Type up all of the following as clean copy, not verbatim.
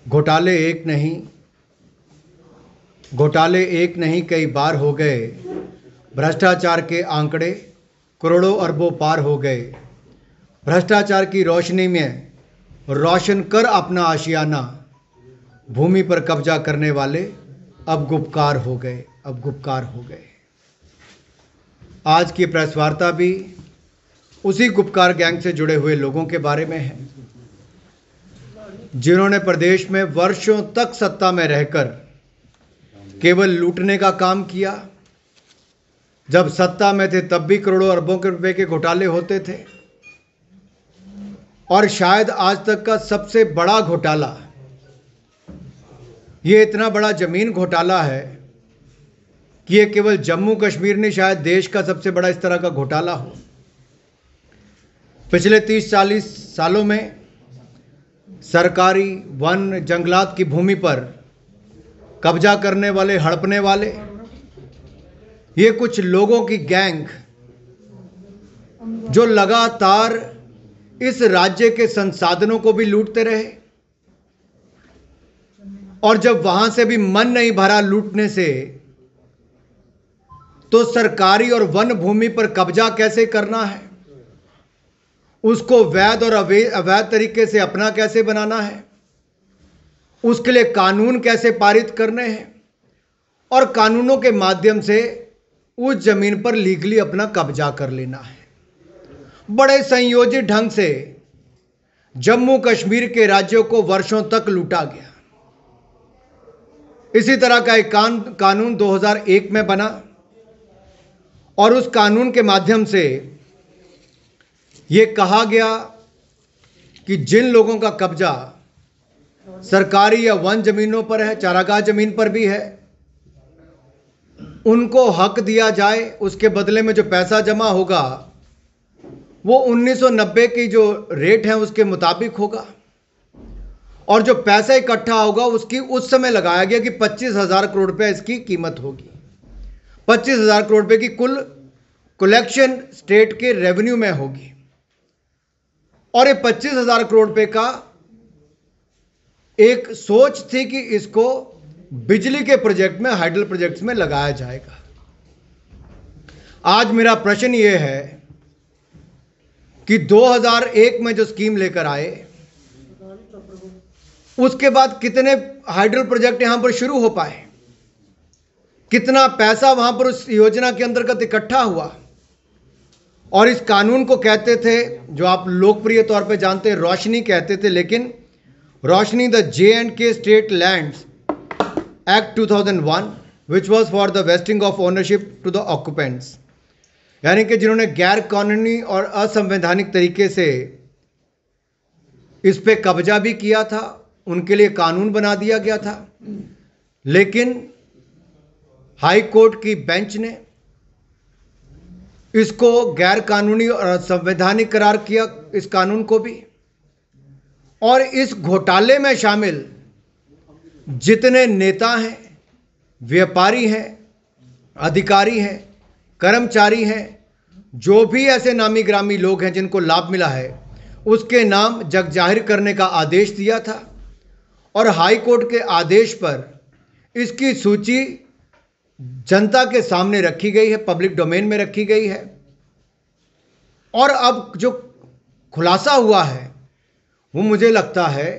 घोटाले एक नहीं कई बार हो गए। भ्रष्टाचार के आंकड़े करोड़ों अरबों पार हो गए। भ्रष्टाचार की रोशनी में रोशन कर अपना आशियाना, भूमि पर कब्जा करने वाले अब गुपकार हो गए। आज की प्रेस वार्ता भी उसी गुपकार गैंग से जुड़े हुए लोगों के बारे में है, जिन्होंने प्रदेश में वर्षों तक सत्ता में रहकर केवल लूटने का काम किया। जब सत्ता में थे तब भी करोड़ों अरबों के रुपए के घोटाले होते थे, और शायद आज तक का सबसे बड़ा घोटाला, ये इतना बड़ा जमीन घोटाला है कि ये केवल जम्मू कश्मीर नहीं, शायद देश का सबसे बड़ा इस तरह का घोटाला हो। पिछले 30-40 सालों में सरकारी वन जंगलात की भूमि पर कब्जा करने वाले, हड़पने वाले, ये कुछ लोगों की गैंग जो लगातार इस राज्य के संसाधनों को भी लूटते रहे, और जब वहां से भी मन नहीं भरा लूटने से, तो सरकारी और वन भूमि पर कब्जा कैसे करना है, उसको वैध और अवैध तरीके से अपना कैसे बनाना है, उसके लिए कानून कैसे पारित करने हैं, और कानूनों के माध्यम से उस जमीन पर लीगली अपना कब्जा कर लेना है। बड़े संयोजित ढंग से जम्मू कश्मीर के राज्यों को वर्षों तक लूटा गया। इसी तरह का एक कानून 2001 में बना, और उस कानून के माध्यम से यह कहा गया कि जिन लोगों का कब्जा सरकारी या वन जमीनों पर है, चारागाह जमीन पर भी है, उनको हक दिया जाए। उसके बदले में जो पैसा जमा होगा वो 1990 की जो रेट है उसके मुताबिक होगा, और जो पैसा इकट्ठा होगा उसकी उस समय लगाया गया कि 25,000 करोड़ रुपए इसकी कीमत होगी। 25,000 करोड़ रुपए की कुल कलेक्शन स्टेट के रेवेन्यू में होगी, और ये 25,000 करोड़ रुपए का एक सोच थी कि इसको बिजली के प्रोजेक्ट में, हाइडल प्रोजेक्ट्स में लगाया जाएगा। आज मेरा प्रश्न यह है कि 2001 में जो स्कीम लेकर आए, उसके बाद कितने हाइडल प्रोजेक्ट यहां पर शुरू हो पाए, कितना पैसा वहां पर उस योजना के अंतर्गत इकट्ठा हुआ। और इस कानून को कहते थे, जो आप लोकप्रिय तौर पे जानते हैं, रोशनी कहते थे, लेकिन Roshni the J&K State Lands Act 2001 which was for the vesting of ownership to the occupants, यानी कि जिन्होंने गैर कानूनी और असंवैधानिक तरीके से इस पे कब्जा भी किया था, उनके लिए कानून बना दिया गया था। लेकिन हाई कोर्ट की बेंच ने इसको गैर कानूनी और असंवैधानिक करार किया, इस कानून को भी। और इस घोटाले में शामिल जितने नेता हैं, व्यापारी हैं, अधिकारी हैं, कर्मचारी हैं, जो भी ऐसे नामी ग्रामी लोग हैं जिनको लाभ मिला है, उसके नाम जग जाहिर करने का आदेश दिया था, और हाई कोर्ट के आदेश पर इसकी सूची जनता के सामने रखी गई है, पब्लिक डोमेन में रखी गई है। और अब जो खुलासा हुआ है वो मुझे लगता है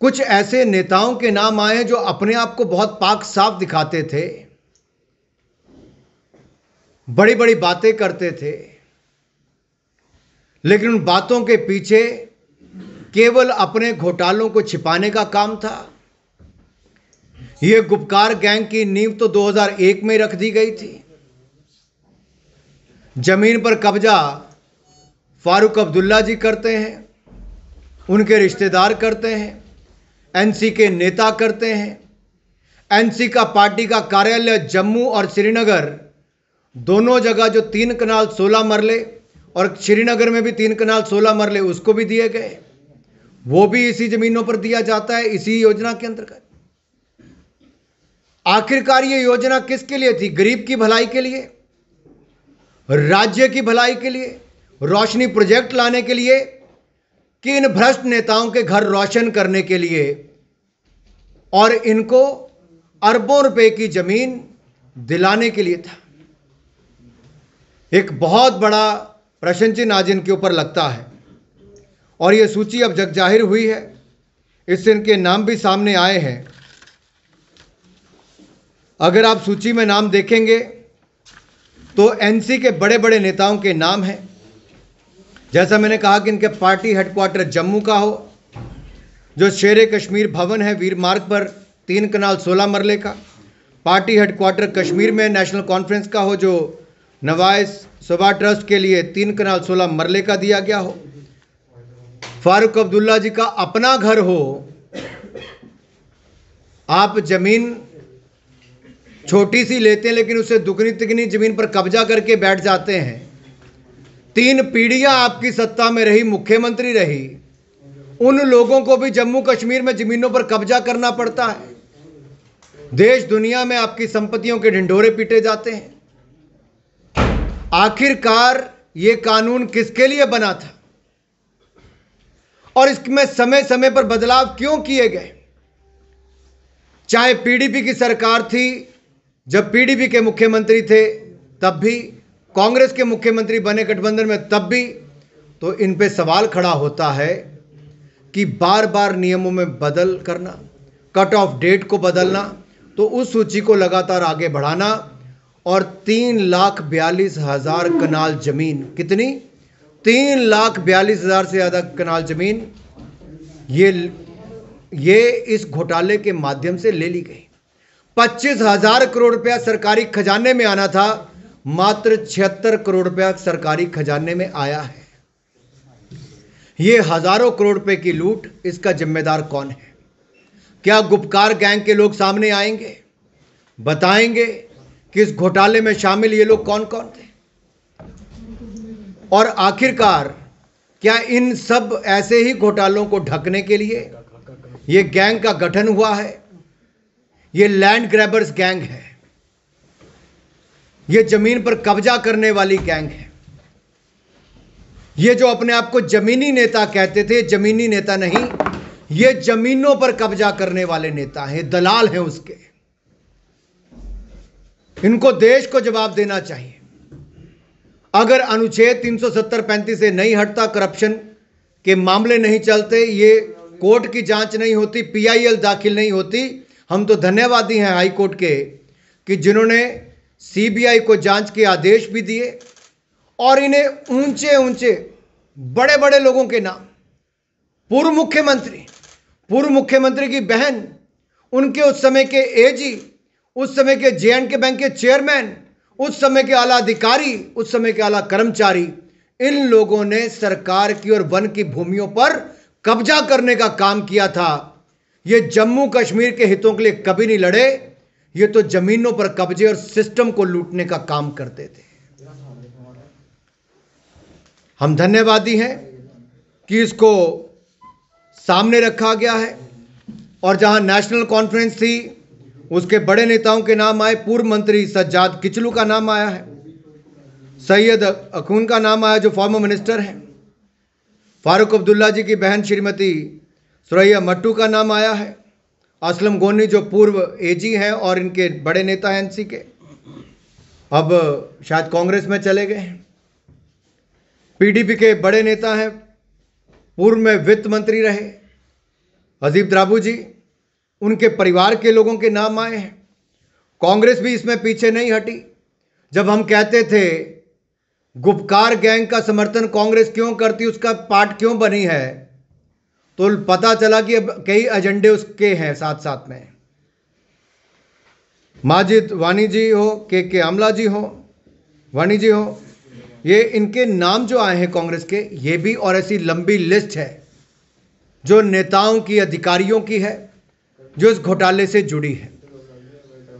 कुछ ऐसे नेताओं के नाम आए हैं जो अपने आप को बहुत पाक साफ दिखाते थे, बड़ी बड़ी बातें करते थे, लेकिन उन बातों के पीछे केवल अपने घोटालों को छिपाने का काम था। यह गुपकार गैंग की नींव तो 2001 में रख दी गई थी। जमीन पर कब्जा फारूक अब्दुल्ला जी करते हैं, उनके रिश्तेदार करते हैं, एनसी के नेता करते हैं। एनसी का पार्टी का कार्यालय जम्मू और श्रीनगर दोनों जगह, जो 3 कनाल 16 मरले, और श्रीनगर में भी 3 कनाल 16 मरले उसको भी दिए गए, वो भी इसी जमीनों पर दिया जाता है, इसी योजना के अंतर्गत। आखिरकार ये योजना किसके लिए थी? गरीब की भलाई के लिए, राज्य की भलाई के लिए, रोशनी प्रोजेक्ट लाने के लिए, कि इन भ्रष्ट नेताओं के घर रोशन करने के लिए और इनको अरबों रुपए की जमीन दिलाने के लिए था। एक बहुत बड़ा प्रश्न चिन्ह आज इनके ऊपर लगता है और ये सूची अब जग जाहिर हुई है, इससे इनके नाम भी सामने आए हैं। अगर आप सूची में नाम देखेंगे तो एनसी के बड़े बड़े नेताओं के नाम हैं। जैसा मैंने कहा कि इनके पार्टी हेडक्वार्टर जम्मू का हो, जो शेर कश्मीर भवन है वीर मार्ग पर 3 कनाल 16 मरले का। पार्टी हेडक्वार्टर कश्मीर में नेशनल कॉन्फ्रेंस का हो, जो नवाइस सुबह ट्रस्ट के लिए 3 कनाल 16 मरले का दिया गया हो। फारूक अब्दुल्ला जी का अपना घर हो, आप जमीन छोटी सी लेते हैं लेकिन उससे दुगनी तिगनी जमीन पर कब्जा करके बैठ जाते हैं। 3 पीढ़ियां आपकी सत्ता में रही, मुख्यमंत्री रही, उन लोगों को भी जम्मू कश्मीर में जमीनों पर कब्जा करना पड़ता है। देश दुनिया में आपकी संपत्तियों के ढिंढोरे पीटे जाते हैं। आखिरकार ये कानून किसके लिए बना था और इसमें समय समय पर बदलाव क्यों किए गए? चाहे पीडीपी की सरकार थी, जब पीडीपी के मुख्यमंत्री थे तब भी, कांग्रेस के मुख्यमंत्री बने गठबंधन में तब भी, तो इन पे सवाल खड़ा होता है कि बार बार नियमों में बदल करना, कट ऑफ डेट को बदलना, तो उस सूची को लगातार आगे बढ़ाना और 3,42,000 कनाल जमीन, कितनी? 3,42,000 से ज़्यादा कनाल जमीन ये इस घोटाले के माध्यम से ले ली गई। 25,000 करोड़ रुपया सरकारी खजाने में आना था, मात्र 76 करोड़ रुपया सरकारी खजाने में आया है। ये हजारों करोड़ रुपए की लूट, इसका जिम्मेदार कौन है? क्या गुपकार गैंग के लोग सामने आएंगे, बताएंगे कि इस घोटाले में शामिल ये लोग कौन कौन थे? और आखिरकार क्या इन सब ऐसे ही घोटालों को ढकने के लिए ये गैंग का गठन हुआ है? ये लैंड ग्रैबर्स गैंग है, ये जमीन पर कब्जा करने वाली गैंग है। ये जो अपने आप को जमीनी नेता कहते थे, जमीनी नेता नहीं, ये जमीनों पर कब्जा करने वाले नेता हैं, दलाल हैं उसके। इनको देश को जवाब देना चाहिए। अगर अनुच्छेद 370-35 से नहीं हटता, करप्शन के मामले नहीं चलते, ये कोर्ट की जांच नहीं होती, पीआईएल दाखिल नहीं होती, हम तो धन्यवादी हैं हाई कोर्ट के कि जिन्होंने सीबीआई को जांच के आदेश भी दिए और इन्हें ऊंचे ऊंचे बड़े बड़े लोगों के नाम, पूर्व मुख्यमंत्री की बहन, उनके उस समय के एजी, उस समय के जे&के बैंक के चेयरमैन, उस समय के आला अधिकारी, उस समय के आला कर्मचारी, इन लोगों ने सरकार की और वन की भूमियों पर कब्जा करने का काम किया था। ये जम्मू कश्मीर के हितों के लिए कभी नहीं लड़े, ये तो जमीनों पर कब्जे और सिस्टम को लूटने का काम करते थे। हम धन्यवादी हैं कि इसको सामने रखा गया है और जहां नेशनल कॉन्फ्रेंस थी उसके बड़े नेताओं के नाम आए। पूर्व मंत्री सज्जाद किचलू का नाम आया है, सैयद अखून का नाम आया जो फॉर्मर मिनिस्टर हैं, फारूक अब्दुल्ला जी की बहन श्रीमती सुरैया मट्टू का नाम आया है, असलम गोनी जो पूर्व एजी हैं और इनके बड़े नेता हैं एनसी के, अब शायद कांग्रेस में चले गए हैं। पीडीपी के बड़े नेता हैं, पूर्व में वित्त मंत्री रहे हजीब द्राबू जी, उनके परिवार के लोगों के नाम आए हैं। कांग्रेस भी इसमें पीछे नहीं हटी। जब हम कहते थे गुपकार गैंग का समर्थन कांग्रेस क्यों करती, उसका पार्ट क्यों बनी है, तो पता चला कि अब कई एजेंडे उसके हैं साथ साथ में। माजिद वानी जी हो, के आमला जी हो, वानी जी हो, ये इनके नाम जो आए हैं कांग्रेस के, ये भी, और ऐसी लंबी लिस्ट है जो नेताओं की, अधिकारियों की है जो इस घोटाले से जुड़ी है।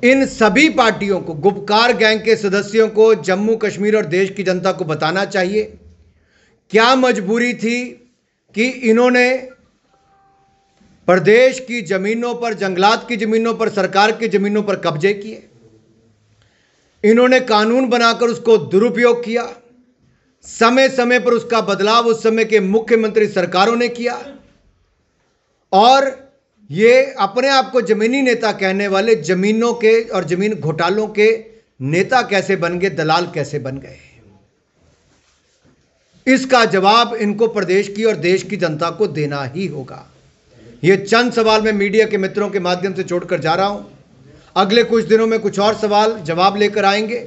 इन सभी पार्टियों को, गुपकार गैंग के सदस्यों को, जम्मू कश्मीर और देश की जनता को बताना चाहिए क्या मजबूरी थी कि इन्होंने प्रदेश की जमीनों पर, जंगलात की जमीनों पर, सरकार की जमीनों पर कब्जे किए। इन्होंने कानून बनाकर उसको दुरुपयोग किया, समय समय पर उसका बदलाव उस समय के मुख्यमंत्री सरकारों ने किया, और ये अपने आप को जमीनी नेता कहने वाले जमीनों के और जमीन घोटालों के नेता कैसे बन गए, दलाल कैसे बन गए। इसका जवाब इनको प्रदेश की और देश की जनता को देना ही होगा। ये चंद सवाल मैं मीडिया के मित्रों के माध्यम से छोड़कर जा रहा हूं। अगले कुछ दिनों में कुछ और सवाल जवाब लेकर आएंगे।